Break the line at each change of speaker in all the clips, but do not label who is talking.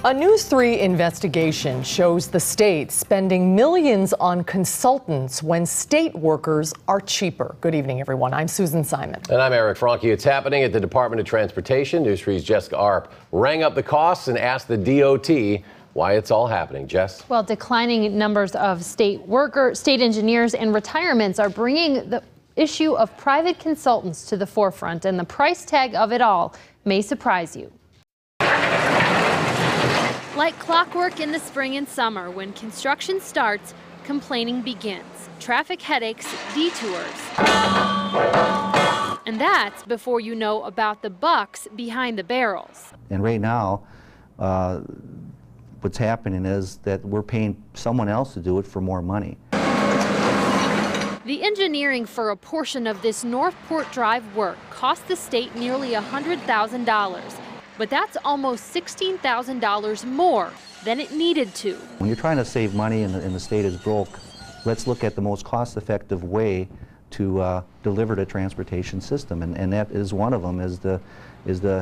A News 3 investigation shows the state spending millions on consultants when state workers are cheaper. Good evening, everyone. I'm Susan Simon.
And I'm Eric Franke. It's happening at the Department of Transportation. News 3's Jessica Arp rang up the costs and asked the DOT why it's all happening. Jess?
Well, declining numbers of state engineers and retirements are bringing the issue of private consultants to the forefront, and the price tag of it all may surprise you.
Like clockwork in the spring and summer, when construction starts, complaining begins. Traffic headaches, detours. And that's before you know about the bucks behind the barrels.
And right now, what's happening is that we're paying someone else to do it for more money.
The engineering for a portion of this Northport Drive work cost the state nearly $100,000. But that's almost $16,000 more than it needed to.
When you're trying to save money and the state is broke, let's look at the most cost-effective way to deliver the transportation system, and that is one of them, is to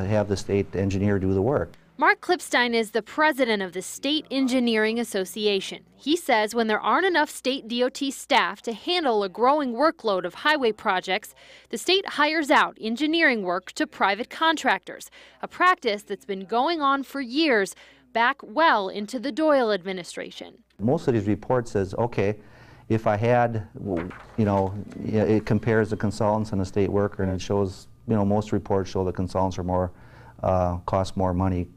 have the state engineer do the work.
Mark Klipstein is the president of the State Engineering Association. He says when there aren't enough state DOT staff to handle a growing workload of highway projects, the state hires out engineering work to private contractors, a practice that's been going on for years, back well into the Doyle administration.
Most of these reports says, okay, if I had, it compares the consultants and the state worker, and it shows, most reports show the consultants are more, cost more money.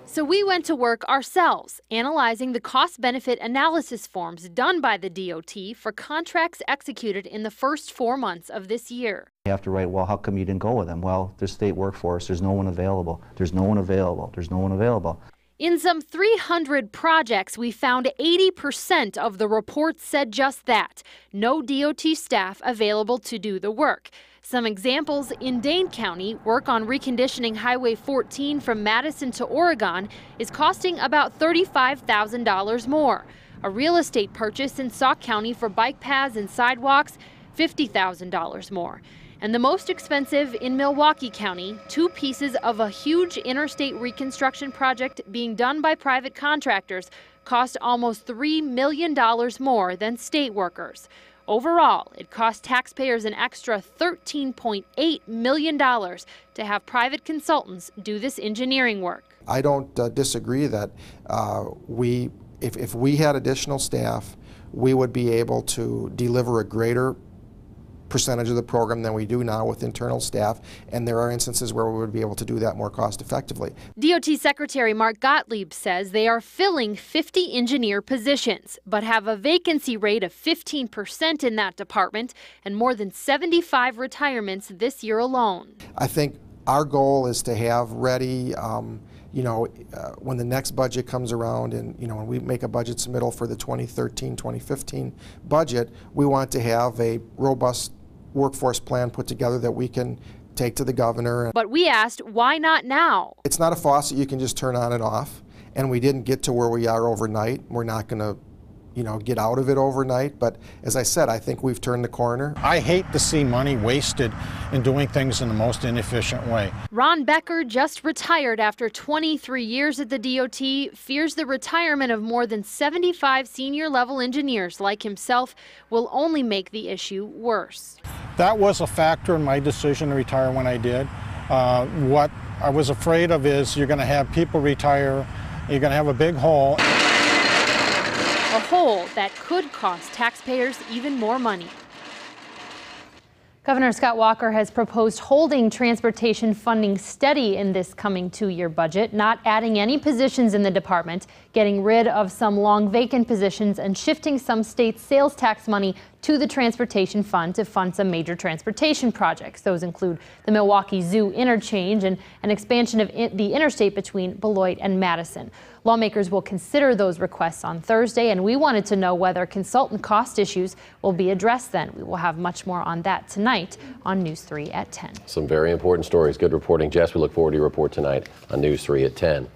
So we went to work ourselves, analyzing the cost-benefit analysis forms done by the DOT for contracts executed in the first 4 months of this year.
You have to write, well, how come you didn't go with them? Well, there's state workforce, there's no one available, there's no one available, there's no one available.
In some 300 projects, we found 80% of the reports said just that. No DOT staff available to do the work. Some examples: in Dane County, work on reconditioning Highway 14 from Madison to Oregon is costing about $35,000 more. A real estate purchase in Sauk County for bike paths and sidewalks, $50,000 more. And the most expensive in Milwaukee County, 2 pieces of a huge interstate reconstruction project being done by private contractors cost almost $3 million more than state workers. Overall, it cost taxpayers an extra $13.8 million to have private consultants do this engineering work.
I don't disagree that if we had additional staff, we would be able to deliver a greater percentage of the program than we do now with internal staff, and there are instances where we would be able to do that more cost effectively.
DOT Secretary Mark Gottlieb says they are filling 50 engineer positions, but have a vacancy rate of 15% in that department and more than 75 retirements this year alone.
I think our goal is to have ready when the next budget comes around, and when we make a budget submittal for the 2013-2015 budget, we want to have a robust workforce plan put together that we can take to the governor.
But we asked, why not now?
It's not a faucet you can just turn on and off, and we didn't get to where we are overnight. We're not going to get out of it overnight, but as I said, I think we've turned the corner.
I hate to see money wasted in doing things in the most inefficient way.
Ron Becker, just retired after 23 years at the DOT, fears the retirement of more than 75 senior-level engineers like himself will only make the issue worse.
That was a factor in my decision to retire when I did. What I was afraid of is you're going to have people retire, you're going to have a big hole.
A hole that could cost taxpayers even more money.
Governor Scott Walker has proposed holding transportation funding steady in this coming 2-year budget, not adding any positions in the department, getting rid of some long vacant positions, and shifting some state sales tax money to the transportation fund to fund some major transportation projects. Those include the Milwaukee Zoo interchange and an expansion of the interstate between Beloit and Madison. Lawmakers will consider those requests on Thursday, and we wanted to know whether consultant cost issues will be addressed then. We will have much more on that tonight on News 3 at 10.
Some very important stories. Good reporting, Jess. We look forward to your report tonight on News 3 at 10.